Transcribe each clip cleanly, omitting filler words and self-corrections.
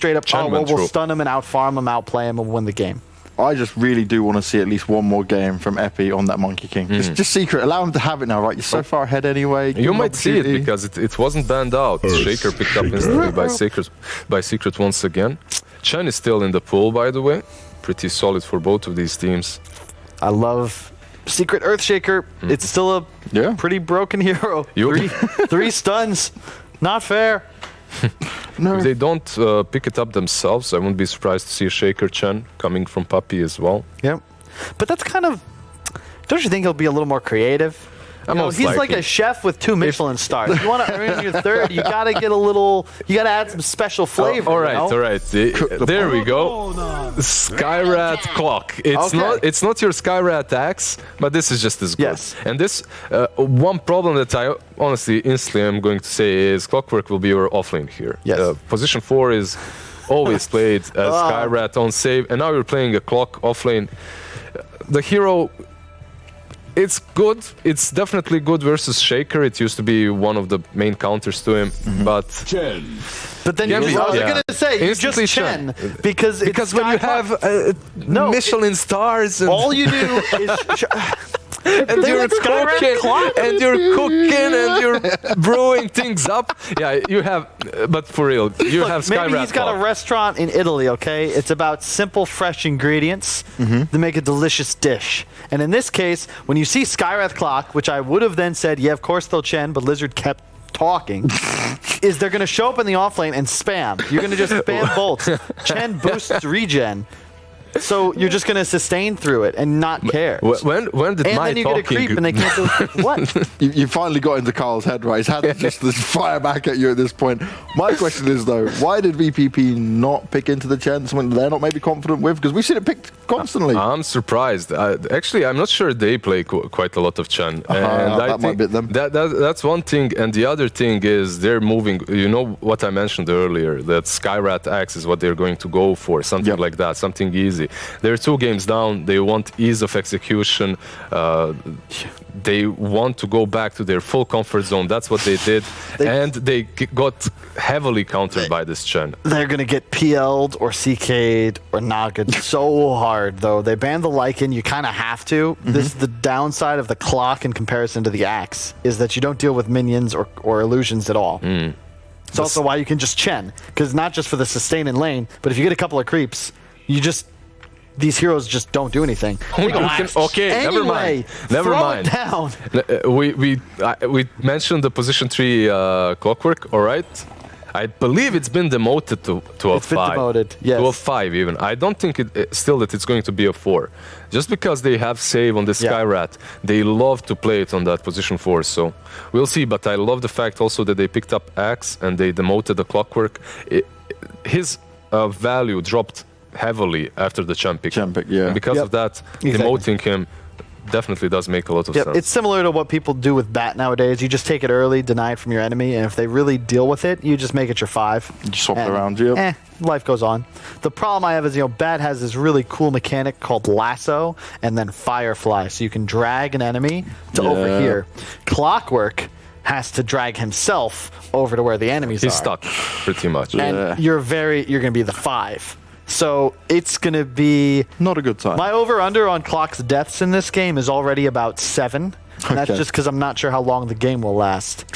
straight up, we'll stun him and out-farm him, out-play him, and win the game. I just really do want to see at least one more game from Epi on that Monkey King. Just secret. Allow him to have it now, right? You're so far ahead anyway. You might see it because it wasn't banned out. Shaker picked up instantly by Secret once again. Chen is still in the pool, by the way. Pretty solid for both of these teams. I love Secret Earthshaker. It's still a pretty broken hero. Three stuns. Not fair. No. If they don't pick it up themselves, I wouldn't be surprised to see a Shaker Chen coming from Puppy as well. Yep. But that's kind of... Don't you think he'll be a little more creative? He's like a chef with 2 Michelin stars. You want to earn your 3rd, you got to get a little... You got to add some special flavor. All right. There we go. Skyrat Clock. It's not your Skyrat axe, but this is just as good. Yes. And this, one problem that I honestly instantly am going to say is Clockwork will be your offlane here. Yes. Position 4 is always played as Skyrat on save, and now you're playing a Clock offlane. The hero... It's good. It's definitely good versus Shaker. It used to be one of the main counters to him, but... Chen. But then you're going to say, you just Chen. Because when you have Michelin stars... And all you do is... and you're cooking and you're brewing things up. Yeah, you have, but for real, you have Skyrat. Maybe he's got a restaurant in Italy, okay? It's about simple, fresh ingredients to make a delicious dish. And in this case, when you see Skyrat Clock, which I would have then said, yeah, of course they'll Chen, but Lizard kept talking, is they're going to show up in the offlane and spam. You're going to just spam bolts. Chen boosts regen. So you're just going to sustain through it and not care. When did and my then you get a creep and they can't do what? You finally got into Carl's head, right? He's had to just fire back at you at this point. My question is, though, why did VPP not pick into the Chen? Something they're not maybe confident with? Because we've seen it picked constantly. I'm surprised. Actually, I'm not sure they play quite a lot of Chen. And that might bit them. That's one thing. And the other thing is they're moving. You know what I mentioned earlier, that Skyrat Axe is what they're going to go for. Something like that. Something easy. They're 2 games down. They want ease of execution. They want to go back to their full comfort zone. That's what they did. And they got heavily countered by this Chen. They're going to get PL'd or CK'd or Naga'd so hard, though. They banned the Lycan. You kind of have to. This is the downside of the Clock in comparison to the Axe, is that you don't deal with minions or illusions at all. It's also why you can just Chen, because not just for the sustain in lane, but if you get a couple of creeps, these heroes just don't do anything. Never mind. Down. We mentioned the position 3 Clockwork, all right? I believe it's been demoted to a 5. It's been demoted, yes. To a 5 even. I don't think that it's going to be a 4. Just because they have save on the Skyrat, they love to play it on that position 4, so we'll see. But I love the fact also that they picked up Axe and they demoted the Clockwork. His value dropped heavily after the Chen pick. And because of that, demoting him definitely does make a lot of sense. It's similar to what people do with Bat nowadays. You just take it early, deny it from your enemy, and if they really deal with it, you just make it your 5. You just swap it around, life goes on. The problem I have is, Bat has this really cool mechanic called Lasso and then Firefly, so you can drag an enemy to over here. Clockwork has to drag himself over to where the enemies are. He's stuck, pretty much. And you're going to be the 5. So it's going to be... Not a good time. My over-under on Clock's deaths in this game is already about 7. And that's just because I'm not sure how long the game will last.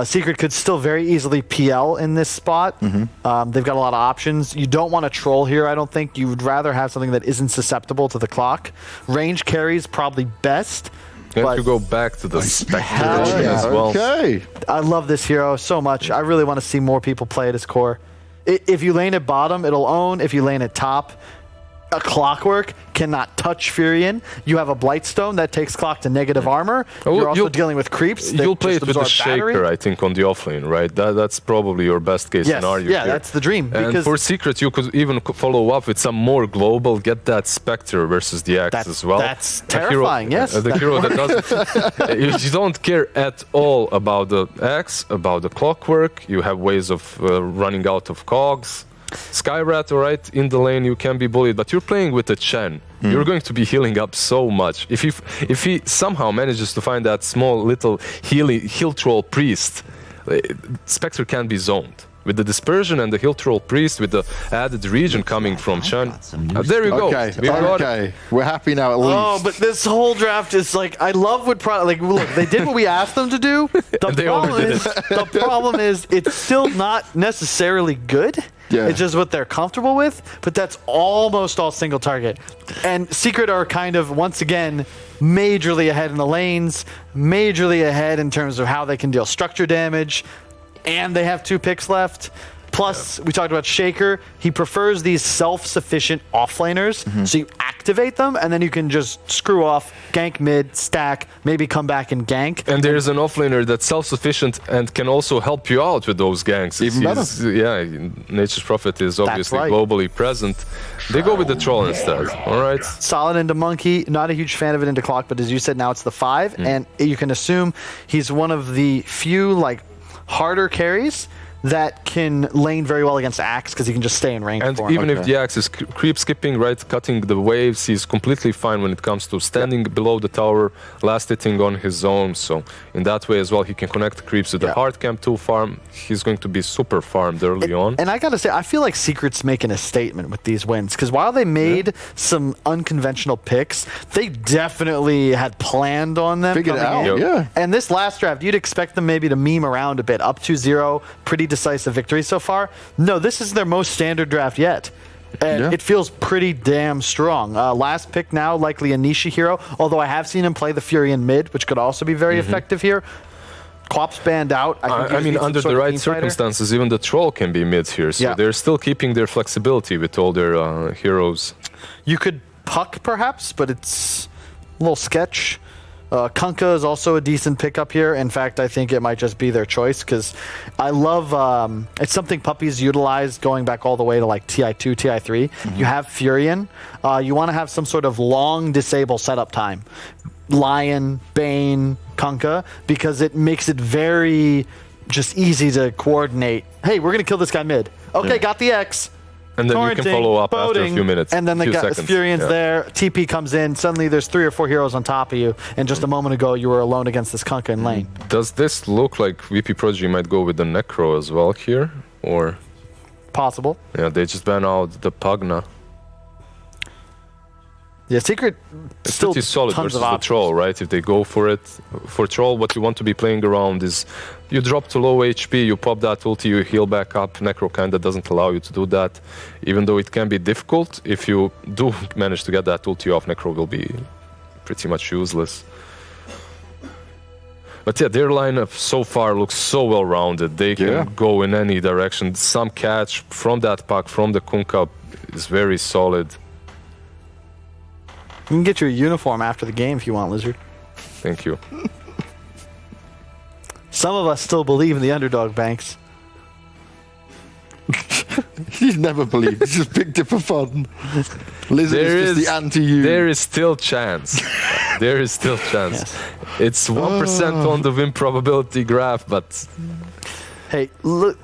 Secret could still very easily PL in this spot. They've got a lot of options. You don't want to troll here, I don't think. You would rather have something that isn't susceptible to the Clock. Range carries probably best. You have to go back to the Spectre as well. I love this hero so much. I really want to see more people play at his core. If you lane at bottom, it'll own. If you lane at top, a Clockwork cannot touch Furion. You have a Blightstone that takes Clock to negative armor. You're also dealing with creeps. You'll play it with the Shaker, I think, on the offlane, right? That's probably your best case scenario. Yeah, that's the dream. And for Secret, you could even follow up with some more global, get that Spectre versus the Axe as well. That's terrifying, yes. The hero that doesn't... you don't care at all about the Axe, about the Clockwork. You have ways of running out of cogs. Skyrat, all right, in the lane you can be bullied, but you're playing with a Chen. You're going to be healing up so much. If he somehow manages to find that small little heal troll priest, Spectre can be zoned. With the dispersion and the Hill Troll Priest, with the added region coming from Chen. There you go. Okay, We got it. okay. We're happy now at least. Oh, but this whole draft is like, I love what like, look, they did what we asked them to do. The problem is it's still not necessarily good. Yeah. It's just what they're comfortable with, but that's almost all single target. And Secret are kind of, once again, majorly ahead in the lanes, majorly ahead in terms of how they can deal structure damage, and they have 2 picks left. Plus, we talked about Shaker. He prefers these self-sufficient offlaners, so you activate them, and then you can just screw off, gank mid, stack, maybe come back and gank. And there's an offlaner that's self-sufficient and can also help you out with those ganks. Even better. Yeah, Nature's Prophet is obviously right. globally present. They go with the Troll instead, all right? Solid into Monkey. Not a huge fan of it into Clock, but as you said, now it's the 5, and you can assume he's one of the few, like, harder carries that can lane very well against Axe because he can just stay in range. And for him. even if the Axe is creep skipping, right, cutting the waves, he's completely fine when it comes to standing below the tower, last hitting on his own. So in that way as well, he can connect the creeps with the hard camp 2 farm. He's going to be super farmed early on. And I gotta say, I feel like Secret's making a statement with these wins because while they made some unconventional picks, they definitely had planned on them. Figured it out, in. yeah. And this last draft, you'd expect them maybe to meme around a bit. Up 2-0, pretty decisive victory so far. No, this is their most standard draft yet. And it feels pretty damn strong. Last pick now, likely a niche hero, although I have seen him play the Fury in mid, which could also be very effective here. Quap's banned out. I mean, under the right circumstances, even the Troll can be mid here. So they're still keeping their flexibility with all their heroes. You could Puck, perhaps, but it's a little sketch. Kunkka is also a decent pickup here. In fact, I think it might just be their choice because I love it's something Puppies utilized going back all the way to like TI2, TI3. You have Furion. You want to have some sort of long disable setup time. Lion, Bane, Kunkka, because it makes it very just easy to coordinate. Hey, we're going to kill this guy mid. Okay, got the X. And then you can follow up after a few minutes. And then the Furion's there, TP comes in, suddenly there's 3 or 4 heroes on top of you, and just a moment ago you were alone against this Kunkka in lane. Does this look like VP.Prodigy might go with the Necro as well here? Or Possible. yeah, they just ban out the Pugna. Yeah, Secret It's still pretty solid tons versus of the options. Troll, right? If they go for it. For Troll, what you want to be playing around is you drop to low HP, you pop that ulti, you heal back up. Necro kinda doesn't allow you to do that. Even though it can be difficult, if you do manage to get that ulti off, Necro will be pretty much useless. But yeah, their lineup so far looks so well-rounded. They can go in any direction. Some catch from that pack, from the Kunkka, is very solid. You can get your uniform after the game if you want, Lizard. Thank you. Some of us still believe in the underdog, Banks. He's never believed. He's just picked it for fun. Lizard is just the anti-you. There is still chance. There is still chance. Yes. It's 1% on the win probability graph, but Hey, look,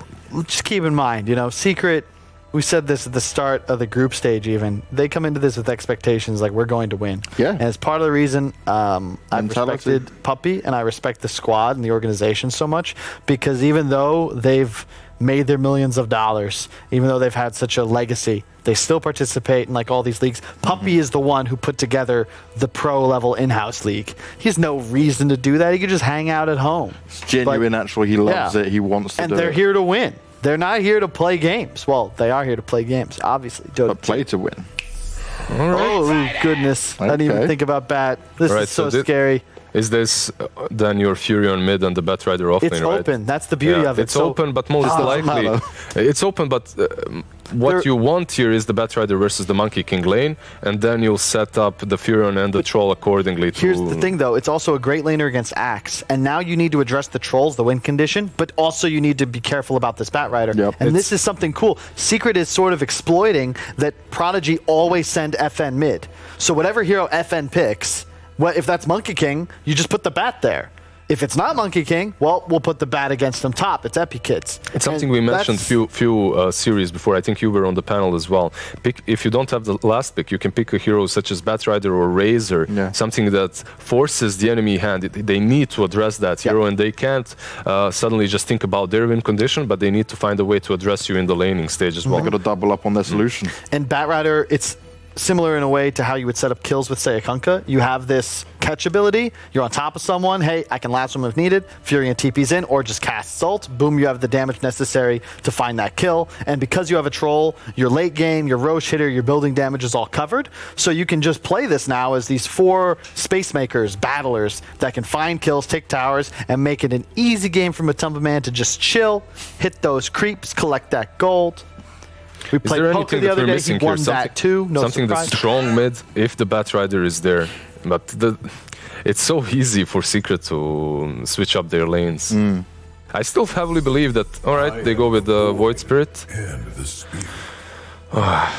just keep in mind, you know, Secret, we said this at the start of the group stage even, they come into this with expectations like we're going to win. Yeah. And it's part of the reason I've Mentality. respected Puppy and I respect the squad and the organization so much because even though they've made their millions of dollars, even though they've had such a legacy, they still participate in like all these leagues. Puppy is the one who put together the pro level in-house league. He has no reason to do that. He could just hang out at home. It's genuine, actually. He loves it. He wants to and do they're it. here to win. They're not here to play games. Well, they are here to play games, obviously. Dota But play to win. Oh, goodness. I didn't even Okay. think about Bat. This Right, is so so scary. is this then your Fury on mid and the Batrider offlane, It's right? open. That's the beauty of it. It's open, but most likely hello. it's open. But what you want here is the Batrider versus the Monkey King lane, and then you'll set up the Furion and the Troll accordingly. Here's the thing, though. It's also a great laner against Axe. And now you need to address the trolls, the win condition, but also you need to be careful about this Batrider. Yep. And this is something cool. Secret is sort of exploiting that Prodigy always send FN mid. So whatever hero FN picks, if that's Monkey King, you just put the bat there. If it's not Monkey King, well, we'll put the bat against them top. It's Epi Kids. It's something we mentioned few series before. I think you were on the panel as well. If you don't have the last pick, you can pick a hero such as Batrider or Razor, something that forces the enemy hand. They need to address that hero, and they can't suddenly just think about their win condition, but they need to find a way to address you in the laning stage as well. They've got to double up on their solution. And Batrider, it's similar in a way to how you would set up kills with, say, a Kunkka. You have this catch ability. You're on top of someone. Hey, I can last them if needed. Furion TP's in, or just casts ult. Boom, you have the damage necessary to find that kill. And because you have a troll, your late game, your Roche hitter, your building damage is all covered. So you can just play this now as these 4 space makers, battlers, that can find kills, take towers, and make it an easy game for Matumba Man to just chill, hit those creeps, collect that gold. We played poker the other day, he won that too, no something surprise. that's strong mid if the Batrider is there. But it's so easy for Secret to switch up their lanes. I still heavily believe that, alright, they go with the Void Spirit. That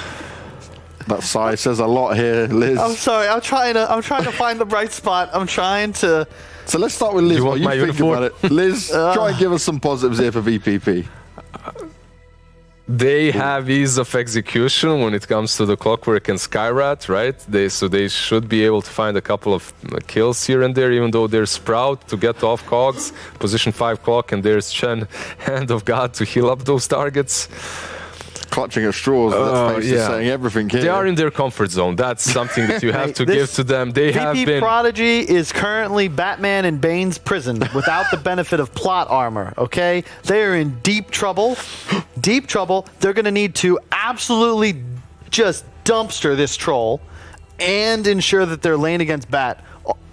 sigh says a lot here, Liz. I'm sorry, I'm trying to find the bright spot. I'm trying to... So let's start with Liz. You want what my you think uniform? about it? Liz, try and give us some positives here for VPP. They have ease of execution when it comes to the Clockwork and Skyrat, right? So they should be able to find a couple of kills here and there, even though there's Sprout to get off cogs, position 5 clock, and there's Chen, Hand of God, to heal up those targets. Clutching at straws, that's basically saying everything here. They are in their comfort zone. That's something that you have to give to them. They have been... VP.Prodigy is currently Batman in Bane's prison without the benefit of plot armor, okay? They are in deep trouble. Deep trouble. They're going to need to absolutely just dumpster this troll and ensure that they're lane against Bat.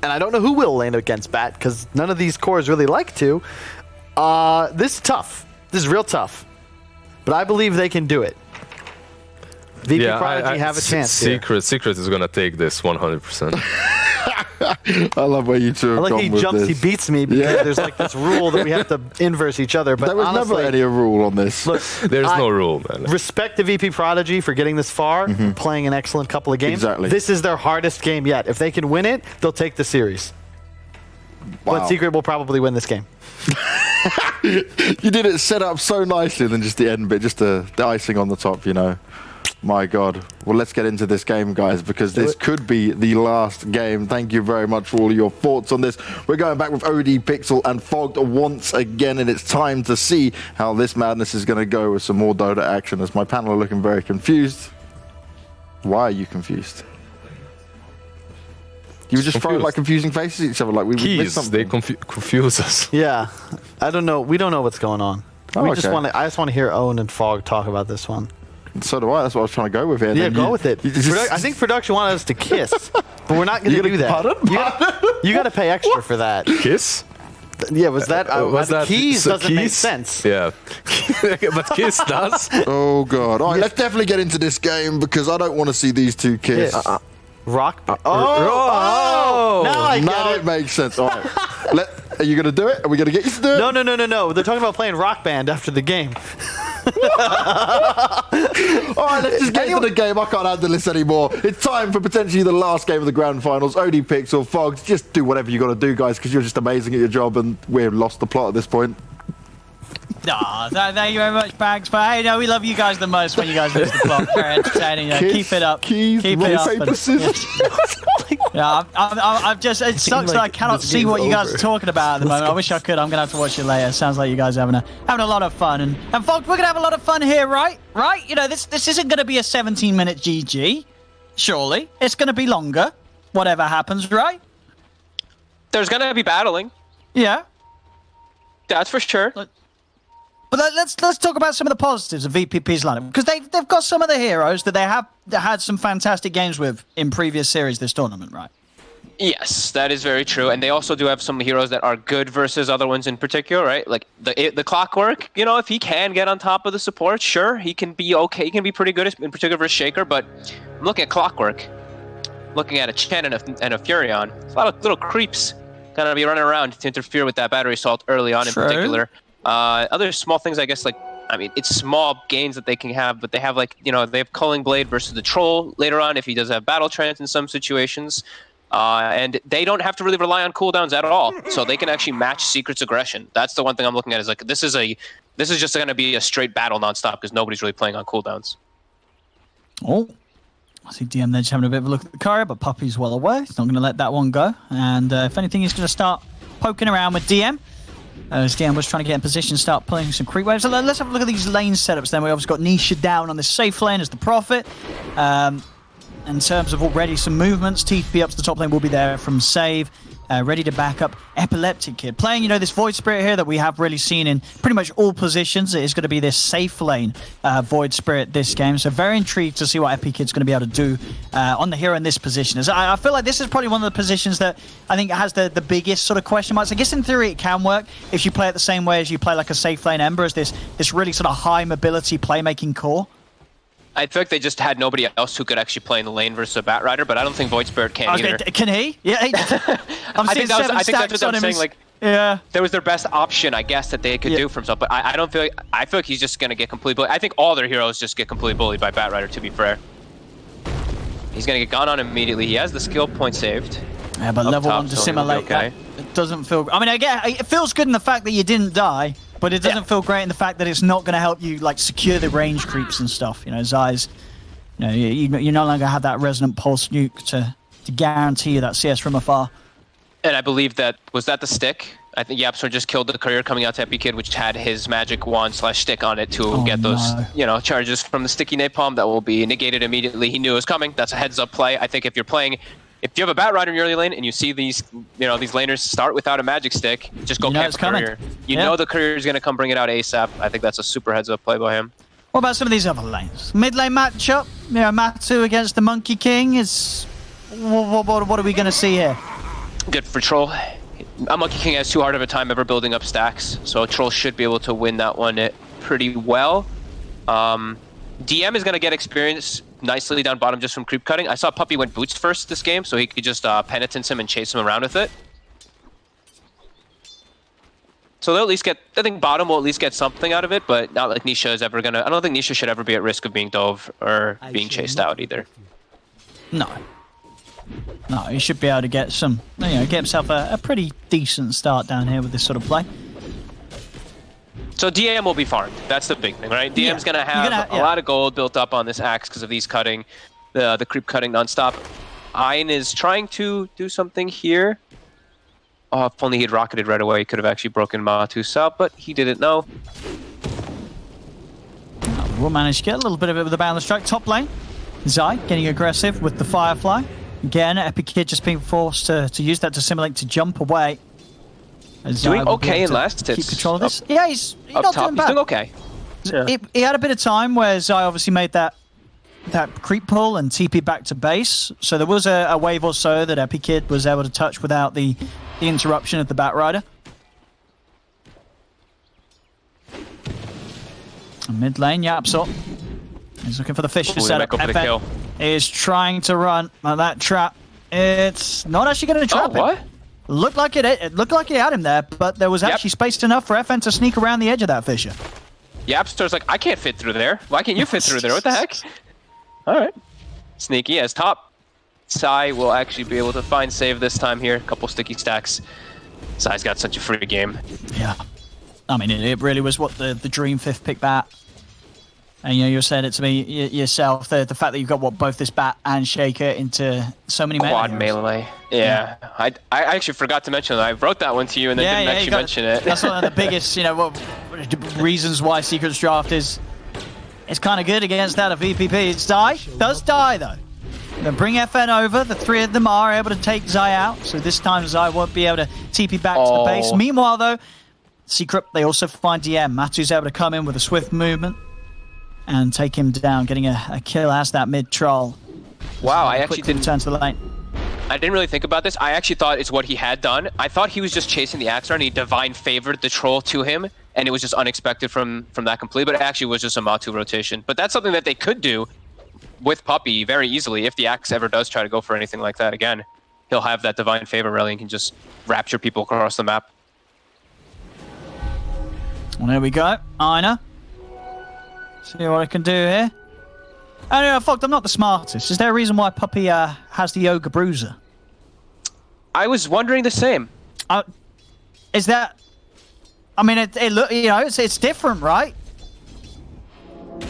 And I don't know who will lane against Bat, because none of these cores really like to. This is tough. This is real tough. But I believe they can do it. VP.Prodigy have a chance. Secret is going to take this 100%. I love where you two have I like gone with jumps, this. he beats me because there's like this rule that we have to inverse each other. But there was honestly, never any rule on this. Look, There's no rule, man. Respect to VP.Prodigy for getting this far, playing an excellent couple of games. Exactly. This is their hardest game yet. If they can win it, they'll take the series. Wow. But Secret will probably win this game. You did it set up so nicely, and then just the end bit, just the icing on the top, you know. My God. Well, let's get into this game, guys, because this could be the last game. Thank you very much for all your thoughts on this. We're going back with OD, Pixel, and Fogged once again, and it's time to see how this madness is going to go with some more Dota action, as my panel are looking very confused. Why are you confused? You were just throwing like confusing faces at each other, like we missed something. They confuse us. Yeah, I don't know. We don't know what's going on. Oh, I just want to hear Owen and Fogg talk about this one. So do I. That's what I was trying to go with here. Yeah, go with it. I think production wanted us to kiss, but we're not going to do that. Pardon? You got to pay extra for that. Kiss? Yeah, was that? that keys doesn't keys? make sense. Yeah, but Kiss does. Oh God! All right, let's definitely get into this game because I don't want to see these two kiss. Rock. Oh! Now I get it. It makes sense. All right. Are you going to do it? Are we going to get you to do it? No. They're talking about playing Rock Band after the game. All right, let's just get into the game. I can't handle this anymore. It's time for potentially the last game of the grand finals. OD, Pixel, Fogs, just do whatever you got to do, guys, because you're just amazing at your job, and we've lost the plot at this point. Thank you very much, Bags. But hey, no, we love you guys the most when you guys miss the plot. Very entertaining. Keep it up. Keys, keep rock, it up. paper, scissors. Yeah, I'm just. It sucks that I cannot see what you guys are talking about at the moment. I wish I could. I'm gonna have to watch it later. Sounds like you guys are having a lot of fun. And folks, we're gonna have a lot of fun here, right? Right? You know, this isn't gonna be a 17-minute GG. Surely, it's gonna be longer. Whatever happens, right? There's gonna be battling. Yeah. That's for sure. But let's talk about some of the positives of VPP's lineup, because they've got some of the heroes that they have had some fantastic games with in previous series this tournament, right? Yes, that is very true. And they also do have some heroes that are good versus other ones in particular, right? Like the Clockwork, you know, if he can get on top of the support, sure, he can be okay. He can be pretty good in particular versus Shaker. But look at Clockwork, looking at a Chen and a Furion. It's a lot of little creeps gonna be running around to interfere with that battery assault early on in particular. Other small things, I guess, like, I mean, it's small gains that they can have, but they have, like, you know, they have Culling Blade versus the Troll later on if he does have Battle Trance in some situations. And they don't have to really rely on cooldowns at all, so they can actually match Secret's aggression. That's the one thing I'm looking at, is like this is just going to be a straight battle nonstop because nobody's really playing on cooldowns. Oh, I see DM there just having a bit of a look at the courier, but Puppey's well aware. He's not going to let that one go. And if anything, he's going to start poking around with DM. As DM was trying to get in position, start pulling some creep waves. So let's have a look at these lane setups then. We obviously got Nisha down on the safe lane as the Prophet. In terms of already some movements, TP up to the top lane will be there from Save. Ready to back up Epileptic Kid. Playing, this Void Spirit here that we have really seen in pretty much all positions. It is going to be this safe lane Void Spirit this game. So very intrigued to see what Epi Kid's going to be able to do on the hero in this position. As I feel like this is probably one of the positions that I think has the biggest sort of question marks. I guess in theory it can work if you play it the same way as you play like a safe lane Ember, as this really sort of high mobility playmaking core. I feel like they just had nobody else who could actually play in the lane versus a Bat Rider, but I don't think Void Spirit can either. Can he? Yeah, I think that's what I'm saying. Like, yeah, that was their best option, I guess, that they could do for himself. But I don't feel like he's just gonna get completely bullied. I think all their heroes just get completely bullied by Bat Rider. To be fair, he's gonna get gone on immediately. He has the skill point saved. Yeah, but level 1 dissimilate. Okay. It doesn't feel. I mean, again, it feels good in the fact that you didn't die. But it doesn't feel great in the fact that it's not going to help you like secure the range creeps and stuff. Zai's, you no longer have that resonant pulse nuke to guarantee you that CS from afar. And I believe was that the stick? I think YapzOr just killed the courier coming out to Epi Kid, which had his magic wand / stick on it to get those charges from the sticky napalm that will be negated immediately. He knew it was coming. That's a heads up play. I think if you have a Bat Rider in your early lane and you see these laners start without a magic stick, just go camp the courier. You know the courier is going to come bring it out ASAP. I think that's a super heads-up play by him. What about some of these other lanes? Mid lane matchup, Map3 against the Monkey King is. What are we going to see here? Good for Troll. Monkey King has too hard of a time ever building up stacks, so Troll should be able to win that one pretty well. DM is going to get experience nicely down bottom just from creep cutting. I saw Puppey went boots first this game, so he could just penitence him and chase him around with it. So they'll at least get, I think bottom will at least get something out of it, but not like Nisha is ever gonna, I don't think Nisha should ever be at risk of being dove or being chased out either. No, he should be able to get some, get himself a pretty decent start down here with this sort of play. So DM will be farmed. That's the big thing, right? DM's gonna have a lot of gold built up on this axe because of these cutting, the creep cutting nonstop. Ein is trying to do something here. Oh, if only he'd rocketed right away, he could have actually broken Matu's out, but he didn't know. We'll manage to get a little bit of it with the balance strike. Top lane, Zai getting aggressive with the Firefly. Again, Epi Kid just being forced to use that to simulate to jump away. Doing okay in last hits. Keep control of this. Yeah, he's not top. doing bad. He's doing okay. Yeah. He had a bit of time where Zai obviously made that creep pull and TP back to base. So there was a wave or so that Epi Kid was able to touch without the interruption of the Bat Rider. Mid lane, YapzOr. He's looking for the Fisher setup. FN is trying to run that trap. It's not actually going to trap him. What? Looked like it looked like he had him there, but there was actually space enough for FN to sneak around the edge of that Fisher. YapzOr's like, I can't fit through there. Why can't you fit through there? What the heck? All right. Sneaky as top. Sai will actually be able to find save this time here. A couple sticky stacks. Sai's got such a free game. Yeah. I mean, it really was what the dream fifth pick bat. And you were saying it to me yourself, the fact that you've got both this bat and shaker into so many quad melee. Yeah. I actually forgot to mention that. I wrote that one to you and then didn't actually mention it. That's one of the biggest, reasons why Secret's draft is kind of good against that of VPP. Zai does die though. Then bring FN over. The three of them are able to take Zai out. So this time Zai won't be able to TP back to the base. Meanwhile though, Secret, they also find DM. Matu's able to come in with a swift movement and take him down, getting a kill as that mid troll. Wow, I actually didn't turn to the lane. I didn't really think about this. I actually thought it's what he had done. I thought he was just chasing the axe and he divine favored the troll to him, and it was just unexpected from that completely, but it actually was just a Matu rotation. But that's something that they could do with Puppey very easily if the axe ever does try to go for anything like that again. He'll have that divine favor rally and can just rapture people across the map. Well, there we go. Aina. See what I can do here. And fuck, I'm not the smartest. Is there a reason why Puppey has the Yoga Bruiser? I was wondering the same. Is that? I mean, it's different, right?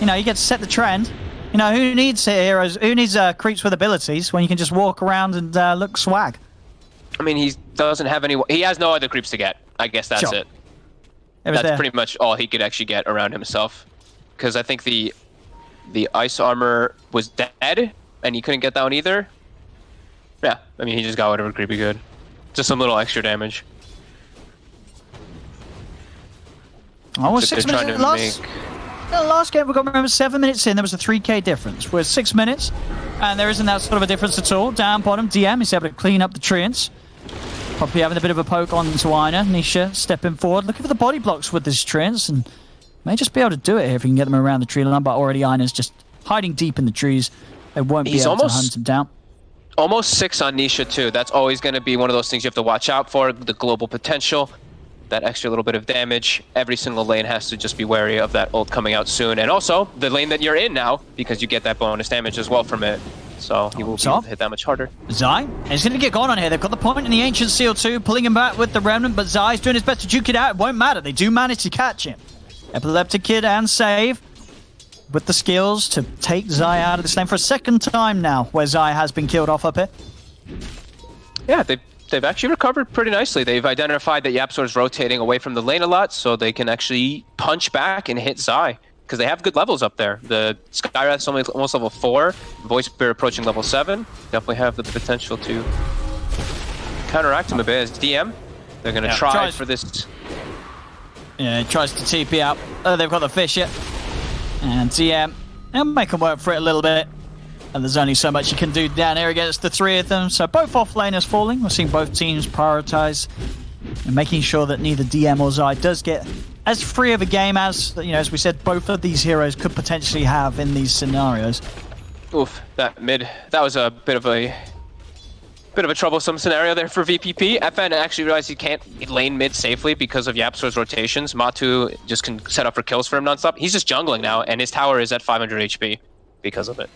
You know, you get to set the trend. You know, who needs heroes? Who needs creeps with abilities when you can just walk around and look swag? I mean, he doesn't have any. He has no other creeps to get. I guess that's it. That's pretty much all he could actually get around himself. Because I think the ice armor was dead, and he couldn't get that one either. Yeah, I mean, he just got whatever creep he could. Just some little extra damage. Almost 6 minutes. Last game we got, remember, 7 minutes in, there was a 3k difference. We're 6 minutes, and there isn't that sort of a difference at all. Down bottom, DM is able to clean up the treants. Probably having a bit of a poke on to Ina. Nisha stepping forward, looking for the body blocks with this treants, and may just be able to do it here if he can get them around the tree line, but already Ina's just hiding deep in the trees. They won't be able to hunt him down. Almost 6 on Nisha, too. That's always going to be one of those things you have to watch out for, the global potential. That extra little bit of damage. Every single lane has to just be wary of that ult coming out soon. And also, the lane that you're in now, because you get that bonus damage as well from it. So he will be able to hit that much harder. Zai is going to get gone on here. They've got the point in the Ancient Seal too, pulling him back with the Remnant, but Zai's doing his best to juke it out. It won't matter. They do manage to catch him. Epileptic Kid and Save with the skills to take Zai out of this lane for a second time now, where Zai has been killed off up here. Yeah, they've actually recovered pretty nicely. They've identified that YapzOr is rotating away from the lane a lot, so they can actually punch back and hit Zai, because they have good levels up there. The Skywrath's only almost level 4, Voice Spear approaching level 7. Definitely have the potential to counteract him a bit as DM. They're going to try for this. Yeah, he tries to TP out. They've got the fish yet. And DM, they'll make them work for it a little bit. And there's only so much you can do down here against the 3 of them. So both off-laners falling. We're seeing both teams prioritize and making sure that neither DM or Zai does get as free of a game as, you know, as we said, both of these heroes could potentially have in these scenarios. Oof, that mid. That was a bit of a troublesome scenario there for VPP. FN actually realized he can't lane mid safely because of YapzOr's rotations. Matu just can set up for kills for him nonstop. He's just jungling now, and his tower is at 500 HP because of it.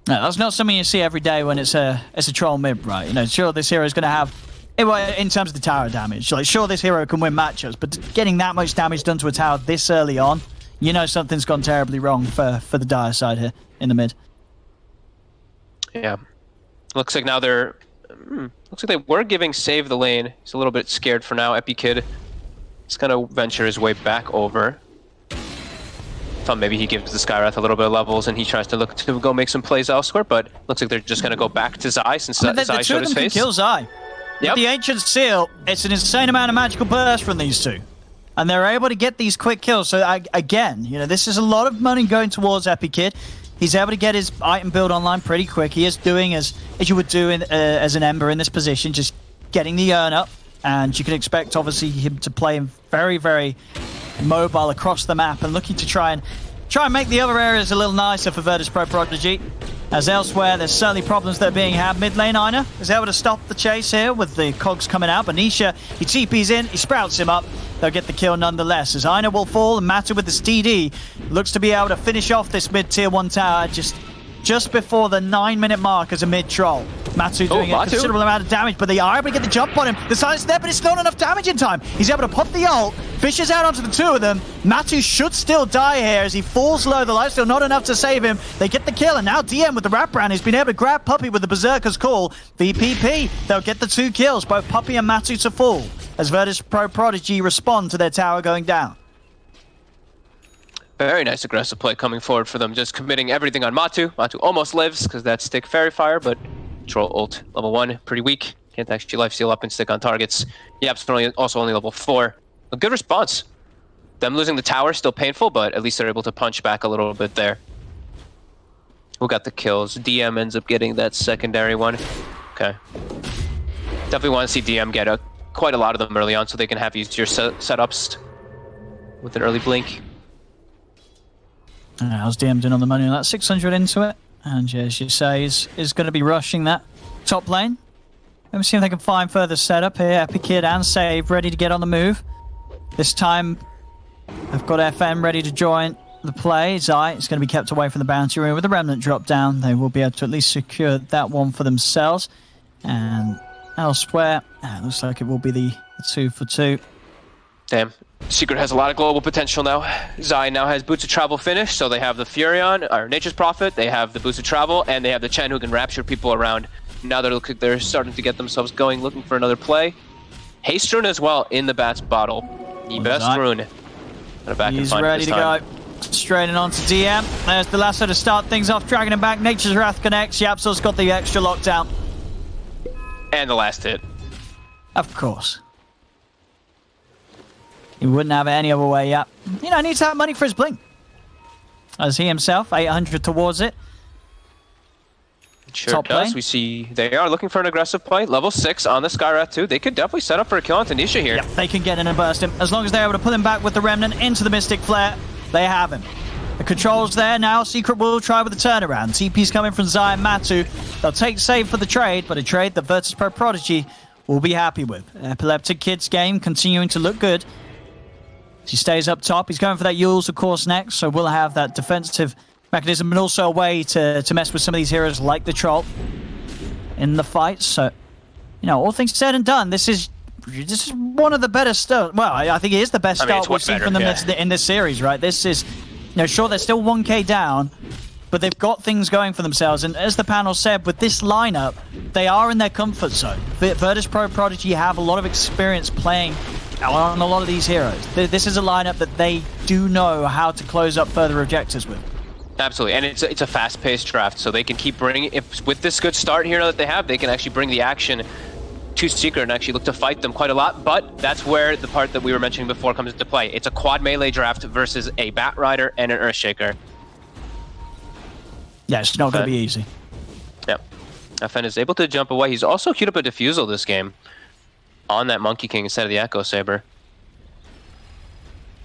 No, that's not something you see every day when it's a troll mid, right? You know, sure, this hero is going to have, in terms of the tower damage, like, sure, this hero can win matchups, but getting that much damage done to a tower this early on, you know something's gone terribly wrong for the dire side here in the mid. Yeah. Looks like now they're... looks like they were giving Save the lane. He's a little bit scared for now. EpiKid is going to venture his way back over. Thought maybe he gives the Skywrath a little bit of levels and he tries to look to go make some plays elsewhere, but looks like they're just going to go back to Zai since Zai showed his face. Can kill Zai. Yep. With the Ancient Seal, it's an insane amount of magical burst from these two. And they're able to get these quick kills. So again, you know, this is a lot of money going towards EpiKid. He's able to get his item build online pretty quick. He is doing as you would do as an Ember in this position, just getting the urn up. And you can expect, obviously, him to play him very, very mobile across the map and looking to try and make the other areas a little nicer for Virtus.pro-Prodigy. As elsewhere, there's certainly problems that are being had. Mid lane, Ina is able to stop the chase here with the cogs coming out. But Nisha, he TPs in, he sprouts him up. They'll get the kill nonetheless. As Ina will fall, and Matu with the TD looks to be able to finish off this mid-tier 1 tower just before the 9-minute mark as a mid-troll. Matu doing a considerable amount of damage, but they are able to get the jump on him. The side's there, but it's not enough damage in time. He's able to pop the ult, fishes out onto the 2 of them. Matu should still die here as he falls low. The lifesteal not enough to save him. They get the kill, and now DM with the wraparound has been able to grab Puppy with the Berserker's Call. VPP, they'll get the 2 kills, both Puppy and Matu to fall, as Virtus.pro-Prodigy respond to their tower going down. Very nice aggressive play coming forward for them, just committing everything on Matu. Matu almost lives because that stick Fairy Fire, but Troll ult level 1, pretty weak. Can't actually lifesteal up and stick on targets. Yap's also only level 4. A good response. Them losing the tower, still painful, but at least they're able to punch back a little bit there. Who got the kills? DM ends up getting that secondary one. Okay. Definitely want to see DM get quite a lot of them early on so they can have easier setups with an early blink. How's DM doing on the money on that? 600 into it. And as you say, is going to be rushing that top lane. Let me see if they can find further setup here. EpiKid and Save ready to get on the move. This time, I've got FN ready to join the play. Zai is going to be kept away from the bounty room with the Remnant drop down. They will be able to at least secure that one for themselves. And elsewhere. It looks like it will be the 2 for 2. Damn. Secret has a lot of global potential now. Zai now has Boots of Travel finished, so they have the Furion, or Nature's Prophet, they have the Boots of Travel, and they have the Chen who can rapture people around. Now they're starting to get themselves going, looking for another play. Haste Rune as well in the Bats bottle. The best rune. He's ready to go. Straight in onto DM. There's the lasso to start things off, dragging him back. Nature's Wrath connects. Yapsil's got the extra lockdown. And the last hit. Of course. He wouldn't have it any other way, yeah. You know, needs that money for his blink. As he himself, 800 towards it. It sure does. We see they are looking for an aggressive play. Level 6 on the Skywrath too. They could definitely set up for a kill on Tanisha here. Yeah, they can get in and burst him. As long as they're able to pull him back with the Remnant into the Mystic Flare, they have him. The control's there now. Secret will try with the turnaround. TP's coming from Zai and Map3. They'll take save for the trade, but a trade that Virtus.pro-Prodigy will be happy with. Epileptic Kid's game continuing to look good. He stays up top. He's going for that Yules, of course, next, so we'll have that defensive mechanism and also a way to mess with some of these heroes like the Troll in the fight. So, you know, all things said and done, this is one of the better stuff. Well, I think it is the best start we've seen from them in this series, right? This is, you know, sure, they're still 1k down, but they've got things going for themselves. And as the panel said, with this lineup, they are in their comfort zone. Virtus.pro-Prodigy have a lot of experience playing on a lot of these heroes. This is a lineup that they do know how to close up further objectives with. Absolutely, and it's a fast-paced draft, so they can keep bringing, with this good start here that they have, they can actually bring the action to Secret and actually look to fight them quite a lot, but that's where the part that we were mentioning before comes into play. It's a quad melee draft versus a Bat Rider and an Earthshaker. Yeah, it's not going to be easy. Yep. FN is able to jump away. He's also queued up a Diffusal this game on that Monkey King instead of the Echo Saber.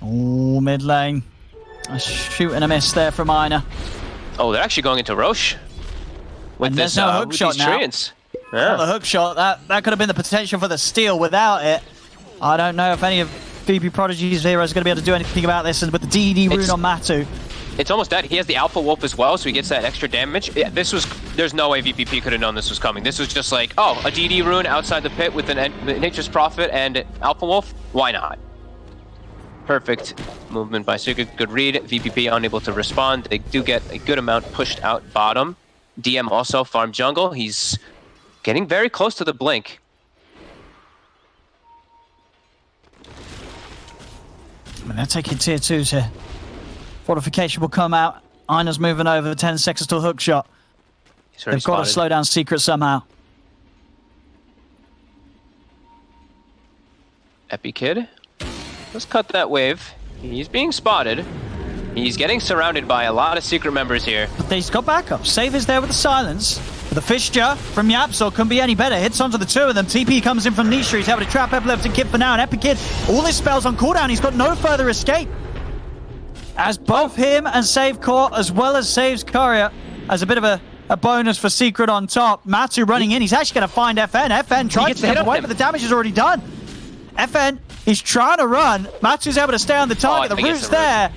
Oh, mid lane. A shoot and a miss there from Ina. Oh, they're actually going into Roche. With there's no hook shot now. Yeah. The hook shot, that could have been the potential for the steal. Without it, I don't know if any of VP.Prodigy's heroes are going to be able to do anything about this. And with the DD rune on Map3. It's almost dead. He has the Alpha Wolf as well, so he gets that extra damage. Yeah, there's no way VPP could have known this was coming. This was just like, oh, a DD rune outside the pit with Nature's Prophet and Alpha Wolf? Why not? Perfect movement by Secret. Good read. VPP unable to respond. They do get a good amount pushed out bottom. DM also farm jungle. He's getting very close to the blink. I mean, they're taking tier 2 to... Fortification will come out. Ina's moving over. 10 seconds to a hook shot. They've got to slow down Secret somehow. Epi Kid. Let's cut that wave. He's being spotted. He's getting surrounded by a lot of Secret members here. But he's got backup. Save is there with the silence. But the fixture from Yapsil couldn't be any better. Hits onto the two of them. TP comes in from Nisha. He's able to trap Epileptic Kid for now. And Epi Kid, all his spells on cooldown. He's got no further escape. As both him and Save caught, as well as Save's Courier, as a bit of a bonus for Secret on top. Map3 running in. He's actually going to find FN. FN tries to get away, but the damage is already done. FN is trying to run. Map3's able to stay on the target. The route's there.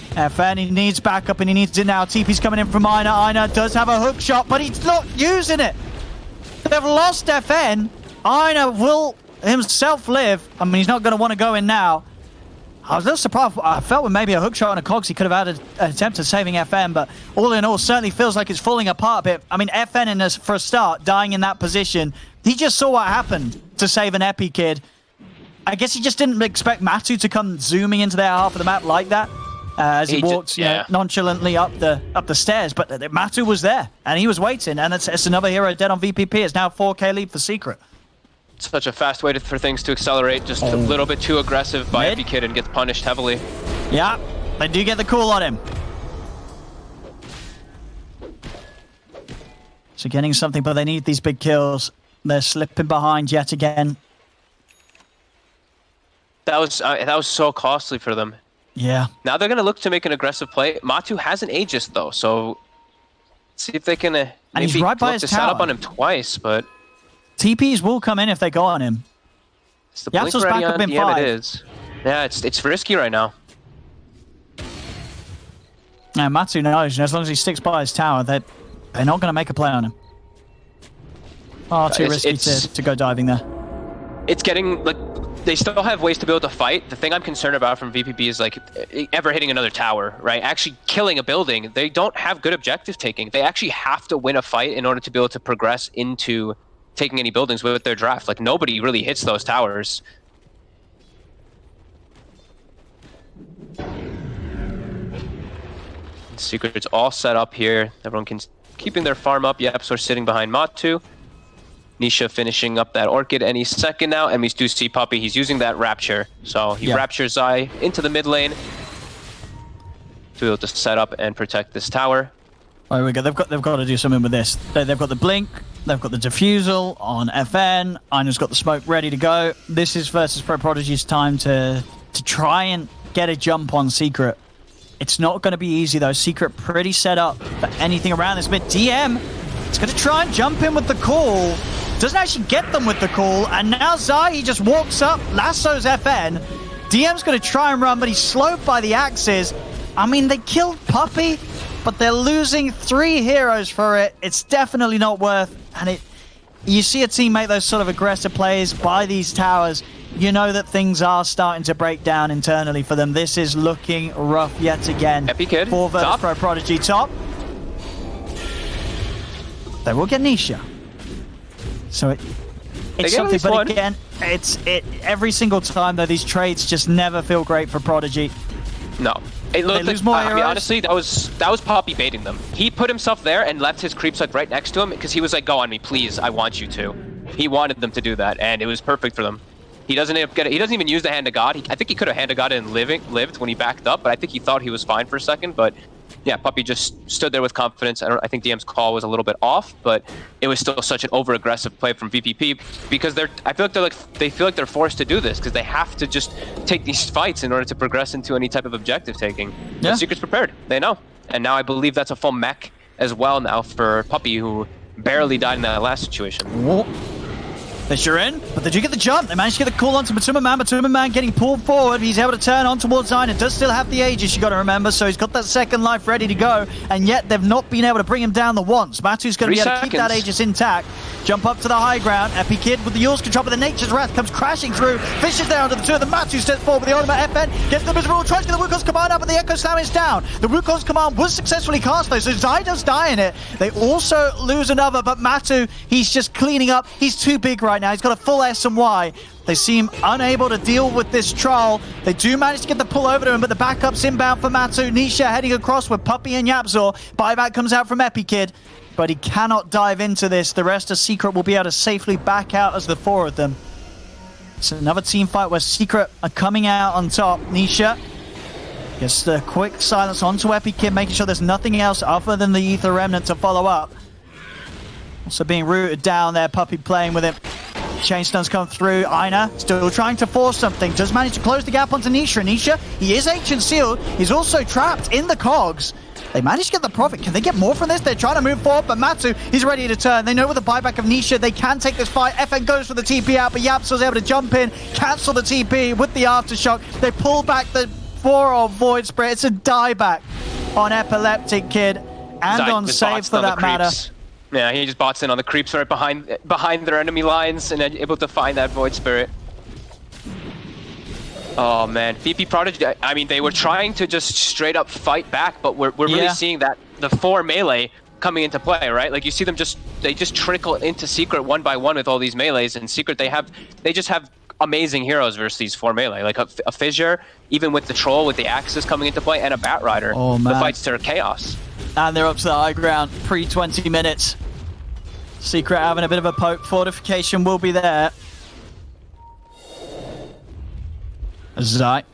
FN, he needs backup and he needs it now. TP's coming in from Ina. Ina does have a hook shot, but he's not using it. They've lost FN. Ina will himself live. I mean, he's not going to want to go in now. I was a little surprised. I felt with maybe a hook shot and a cogs, he could have had an attempt at saving FN, but all in all, certainly feels like it's falling apart a bit. I mean, FN, for a start, dying in that position, he just saw what happened to save an Epi Kid. I guess he just didn't expect Map3 to come zooming into their half of the map like that as he walked nonchalantly up the stairs. But Map3 was there, and he was waiting, and it's another hero dead on VPP. It's now 4k lead for Secret. Such a fast way for things to accelerate, just a little bit too aggressive by Epi Kid and gets punished heavily. Yeah, they do get the call on him. So getting something, but they need these big kills. They're slipping behind yet again. That was so costly for them. Yeah. Now they're going to look to make an aggressive play. Matu has an Aegis though, so see if they can maybe he's right by his set up on him twice, but TPs will come in if they go on him. It's the blink ready on DM, it is. Yeah, it's risky right now. Yeah, Matu knows, as long as he sticks by his tower, they're not going to make a play on him. Far too risky to go diving there. It's getting, like, they still have ways to be able to fight. The thing I'm concerned about from VPP is, like, ever hitting another tower, right? Actually killing a building. They don't have good objective taking. They actually have to win a fight in order to be able to progress into taking any buildings with their draft. Like, nobody really hits those towers. Secret's all set up here. Everyone can keeping their farm up. Yep, so sitting behind Map3. Nisha finishing up that Orchid any second now, and we do see Puppey. He's using that Rapture, so he raptures Zai into the mid lane to be able to set up and protect this tower. Oh, here we go. They've got to do something with this. They've got the blink. They've got the defusal on FN. Ina's got the smoke ready to go. This is Virtus.Prodigy's time to try and get a jump on Secret. It's not going to be easy though. Secret pretty set up for anything around this mid. DM, it's going to try and jump in with the call. Doesn't actually get them with the call, and now Zai, he just walks up, lassos FN. DM's going to try and run, but he's slowed by the axes. I mean, they killed Puppey, but they're losing 3 heroes for it. It's definitely not worth, and you see a team make those sort of aggressive plays by these towers. You know that things are starting to break down internally for them. This is looking rough yet again for Virtus.Prodigy. Top. They will get Nisha. So it's something, but again, every single time though, these trades just never feel great for Prodigy. No. It looked they lose more I mean, honestly, that was Puppey baiting them. He put himself there and left his creeps like right next to him because he was like, "Go on me, please. I want you to." He wanted them to do that, and it was perfect for them. He doesn't even use the Hand of God. I think he could have Hand of God and lived when he backed up, but I think he thought he was fine for a second. But yeah, Puppey just stood there with confidence. I think DM's call was a little bit off, but it was still such an over-aggressive play from VPP because I feel like they feel like they're forced to do this because they have to just take these fights in order to progress into any type of objective taking. Yeah. But Secret's prepared. They know. And now I believe that's a full mech as well now for Puppey, who barely died in that last situation. Whoa. They're sure in, but they do get the jump. They manage to get the call onto Matuma Man. Matuma Man getting pulled forward. He's able to turn on towards Zion. It does still have the Aegis, you got to remember, so he's got that second life ready to go, and yet they've not been able to bring him down the once. Matu's going to be able to keep that Aegis intact. Jump up to the high ground. Epikid with the Yule's control, but the Nature's Wrath comes crashing through. Fishes down to the 2 of them. Matu steps forward with the ultimate FN. Gets the miserable, tries to get the Wukong's command up, but the Echo Slam is down. The Wukong's command was successfully cast though, so Zai does die in it. They also lose another, but Matu, he's just cleaning up. He's too big right now. He's got a full S and Y. They seem unable to deal with this troll. They do manage to get the pull over to him, but the backup's inbound for Matu. Nisha heading across with Puppey and Yapzor. Buyback comes out from Epikid, but he cannot dive into this. The rest of Secret will be able to safely back out as the 4 of them. It's another team fight where Secret are coming out on top. Nisha gets the quick silence onto Epikid, making sure there's nothing else other than the Ether Remnant to follow up. Also being rooted down there, Puppey playing with him. Chainstones come through. Ina still trying to force something. Does manage to close the gap onto Nisha. Nisha, he is ancient sealed. He's also trapped in the cogs. They managed to get the profit. Can they get more from this? They're trying to move forward, but Matu, he's ready to turn. They know with the buyback of Nisha, they can take this fight. FN goes for the TP out, but Yapsor's able to jump in, cancel the TP with the Aftershock. They pull back the 4 of Void Spirit. It's a dieback on Epileptic Kid and on Save for that matter. Yeah, he just bots in on the creeps right behind their enemy lines and then able to find that Void Spirit. Oh man, VP.Prodigy, I mean, they were trying to just straight up fight back, but we're really seeing that the 4 melee coming into play, right? Like you see them they just trickle into Secret one by one with all these melees, and Secret they just have amazing heroes versus these 4 melee, like a Fissure, even with the Troll with the Axis coming into play, and a Bat Rider. Oh man. The fights are chaos. And they're up to the high ground, pre-20 minutes. Secret having a bit of a poke. Fortification will be there. Zai.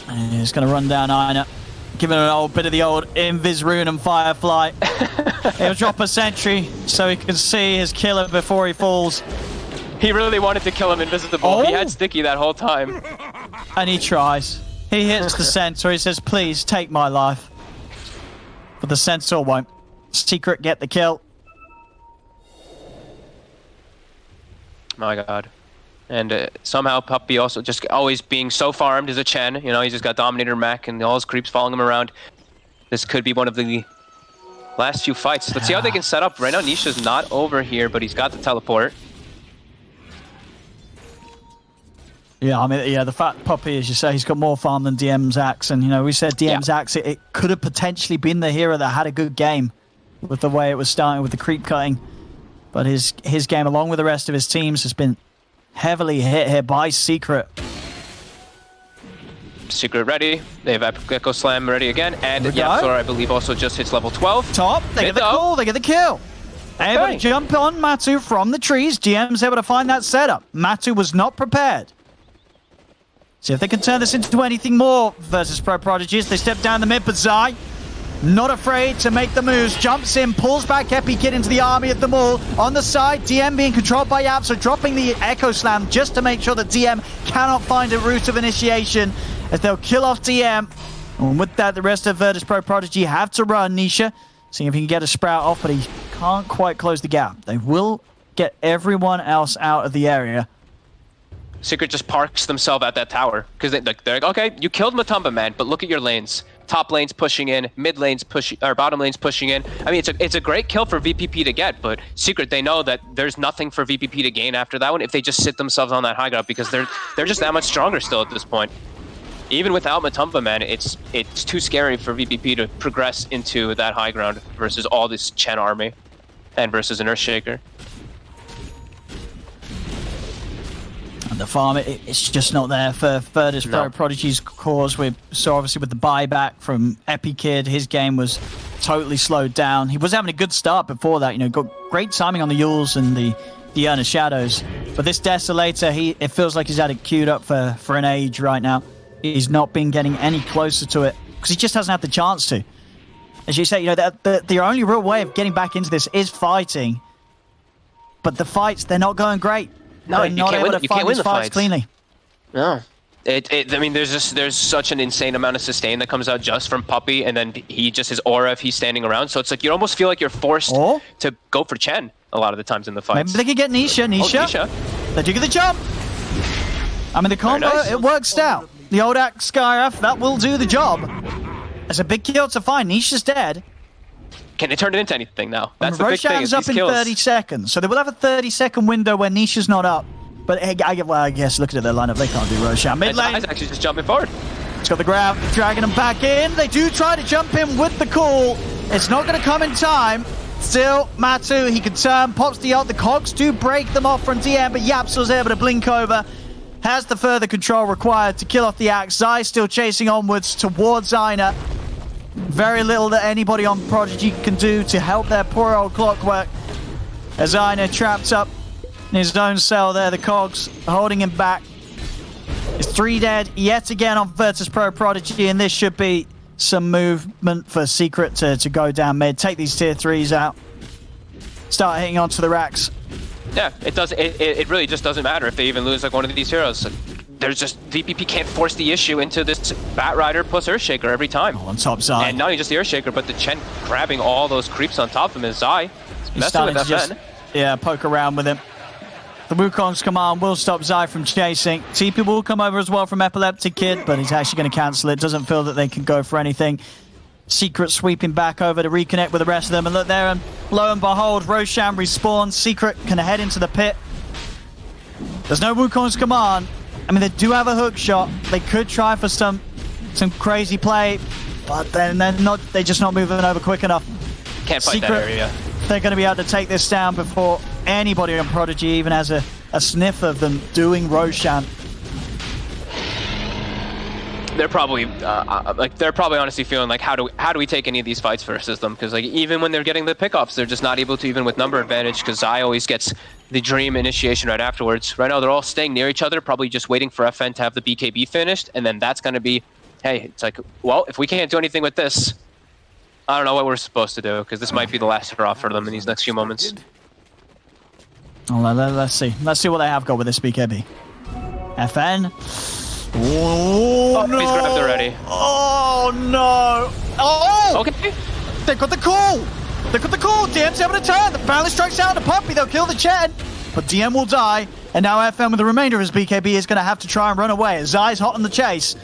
And he's going to run down Ina. Giving an old bit of the old Invis Rune and Firefly. He'll drop a sentry so he can see his killer before he falls. He really wanted to kill him invisible. Oh. He had Sticky that whole time. And he tries. He hits the centaur. He says, please take my life. But the centaur won't. Secret get the kill. My god. And somehow Puppey also just always being so farmed as a Chen. You know, he just got Dominator mech and all his creeps following him around. This could be one of the last few fights. Let's see how they can set up. Right now, Nisha's not over here, but he's got the teleport. Yeah, I mean, yeah, the fact Puppy, as you say, he's got more farm than DM's Axe. And, you know, we said DM's Axe, it could have potentially been the hero that had a good game with the way it was starting with the creep cutting. But his game, along with the rest of his teams, has been heavily hit here by Secret. Secret ready. They have Echo Slam ready again. And Yapsor, I believe, also just hits level 12. Top, they get the call, they get the kill. Able to jump on Map3 from the trees. GM's able to find that setup. Map3 was not prepared. See if they can turn this into anything more versus Pro-Prodigy as they step down the mid, but Zai, not afraid to make the moves, jumps in, pulls back Epi Kid into the army of them all. On the side, DM being controlled by Yap, so dropping the Echo Slam just to make sure that DM cannot find a route of initiation as they'll kill off DM. And with that, the rest of Virtus.Pro-Prodigy have to run. Nisha, seeing if he can get a Sprout off, but he can't quite close the gap. They will get everyone else out of the area. Secret just parks themselves at that tower because they're like, okay, you killed Matumba, man, but look at your lanes. Top lanes pushing in, mid lanes pushing, or bottom lanes pushing in. I mean, it's a great kill for VPP to get, but Secret, they know that there's nothing for VPP to gain after that one if they just sit themselves on that high ground because they're just that much stronger still at this point. Even without Matumba, man, it's too scary for VPP to progress into that high ground versus all this Chen army and versus an Earthshaker. And the farm, it's just not there for Virtus.Prodigy's cause. We saw obviously with the buyback from Epi Kid, his game was totally slowed down. He was having a good start before that, you know, got great timing on the Yules and the Urn of Shadows. But this Desolator, it feels like he's had it queued up for an age right now. He's not been getting any closer to it because he just hasn't had the chance to. As you say, you know, the only real way of getting back into this is fighting. But the fights, they're not going great. No, you can't win the fights cleanly. No, I mean, there's such an insane amount of sustain that comes out just from Puppy, and then his aura if he's standing around. So it's like you almost feel like you're forced to go for Chen a lot of the times in the fights. Maybe they could get Nisha. Nisha. They do get the jump. I mean, the combo it works out. The old axe Skyrath, that will do the job. It's a big kill to find. Nisha's dead. Can they turn it into anything now? That's the big thing. Roshan's up in 30 seconds, so they will have a 30-second window where Nisha's not up. But I guess looking at their lineup, they can't do Roshan. Mid lane. He's actually just jumping forward. It's got the grab, dragging them back in. They do try to jump in with the call. It's not going to come in time. Still, Map3, he can turn, pops the ult. The cogs do break them off from DM, but Yapsil's able to blink over. Has the further control required to kill off the axe. Zai still chasing onwards towards Zyna. Very little that anybody on Prodigy can do to help their poor old Clockwork. As Zyna trapped up in his own cell there, the cogs holding him back. It's 3 dead yet again on Virtus.Pro-Prodigy, and this should be some movement for Secret to go down mid, take these tier 3s out, start hitting onto the racks. Yeah, it really just doesn't matter if they even lose like one of these heroes. There's just VPP can't force the issue into this Bat Rider plus Earthshaker every time. On top side. And not only just the Earthshaker, but the Chen grabbing all those creeps on top of him is Zai. He's starting to just, poke around with him. The Wukong's command will stop Zai from chasing. TP will come over as well from Epileptic Kid, but he's actually going to cancel it. Doesn't feel that they can go for anything. Secret sweeping back over to reconnect with the rest of them. And look there, and lo and behold, Roshan respawns. Secret can head into the pit. There's no Wukong's command. I mean, they do have a hook shot. They could try for some crazy play, but then they're just not moving over quick enough. Can't fight that area. They're going to be able to take this down before anybody on Prodigy even has a sniff of them doing Roshan. They're probably honestly feeling like how do we take any of these fights versus them, because like even when they're getting the pickoffs, they're just not able to, even with number advantage, because Zai always gets the dream initiation right afterwards. Right now they're all staying near each other, probably just waiting for FN to have the BKB finished, and then that's going to be, hey, it's like, well, if we can't do anything with this, I don't know what we're supposed to do, because this might be the last hurrah for them in these next few moments. Well, let's see what they have got with this BKB. FN. Oh, no. He's grabbed already. Oh, no. Oh! Okay. They've got the call. They've got the call. DM's able to turn. The balance strikes out the Puppy. They'll kill the Chen. But DM will die. And now FN with the remainder of his BKB is going to have to try and run away. Zai's hot on the chase.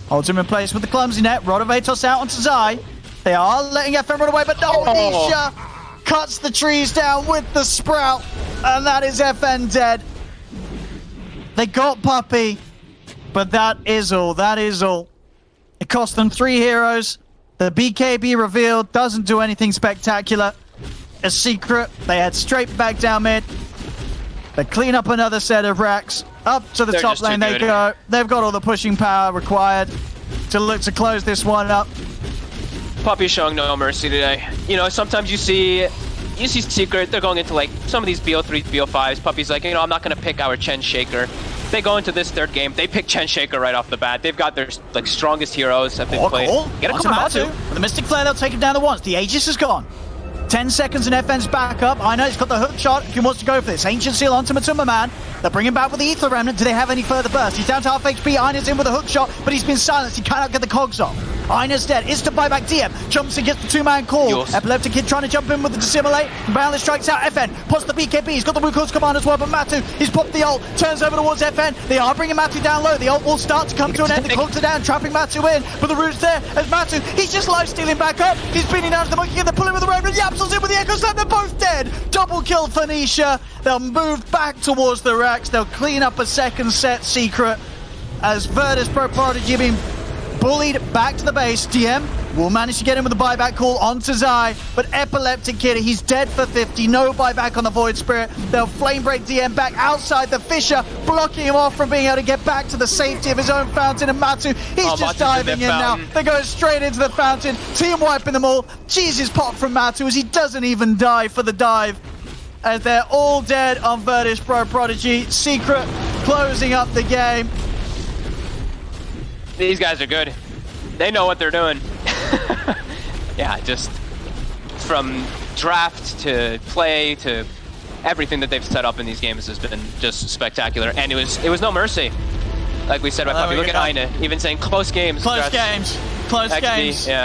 Holds him in place with the clumsy net. Rod of Atos out onto Zai. They are letting FN run away, but no, Nisha cuts the trees down with the Sprout, and that is FN dead. They got Puppey, but that is all. That is all. It cost them 3 heroes. The BKB reveal doesn't do anything spectacular. A secret. They head straight back down mid. They clean up another set of racks. Up to the top lane they go. They've got all the pushing power required to look to close this one up. Puppey's showing no mercy today. You know, sometimes you see Secret, they're going into like some of these BO3s, BO5s. Puppey's like, you know, I'm not going to pick our Chen Shaker. They go into this third game, they pick Chen Shaker right off the bat. They've got their like strongest heroes that they've played. Get a Map3. With the Mystic Flare, they'll take him down the once. The Aegis is gone. 10 seconds and FN's back up. I know he's got the hook shot if he wants to go for this. Ancient Seal onto Matuma Man. They'll bring him back with the Ether Remnant. Do they have any further burst? He's down to half HP. Ina's in with a hook shot, but he's been silenced. He cannot get the cogs off. Ina's dead. Is to buy back DM. Jumps and gets the 2-man call. Epileptic Kid trying to jump in with the Dissimulate. Boundless strikes out FN. Puts the BKB. He's got the Wukul's command as well, but Map3, he's popped the ult. Turns over towards FN. They are bringing Map3 down low. The ult will start to come to an end. The cogs are down, trapping Map3 in. But the root's there as Map3, he's just life-stealing back up. He's beating down to the monkey and they're pulling with the Remnant. Yapsel's in with the Echo Slam. They're both dead. Double kill for Nisha. They'll move back towards the racks. They'll clean up a second set secret as Virtus.Pro being bullied back to the base. DM will manage to get him with a buyback call onto Zai, but Epileptic Kid, he's dead for 50. No buyback on the Void Spirit. They'll flame break DM back outside the Fissure, blocking him off from being able to get back to the safety of his own fountain. And Map3, he's just diving in now. They're going straight into the fountain. Team wiping them all. Jesus pop from Map3 as he doesn't even die for the dive. As they're all dead on Virtus.Prodigy. Secret closing up the game. These guys are good. They know what they're doing. Yeah, just from draft to play to everything that they've set up in these games has been just spectacular. And it was no mercy. Like we said about Puppey. Look at Ina, even saying close games. Close games. Close games. Yeah.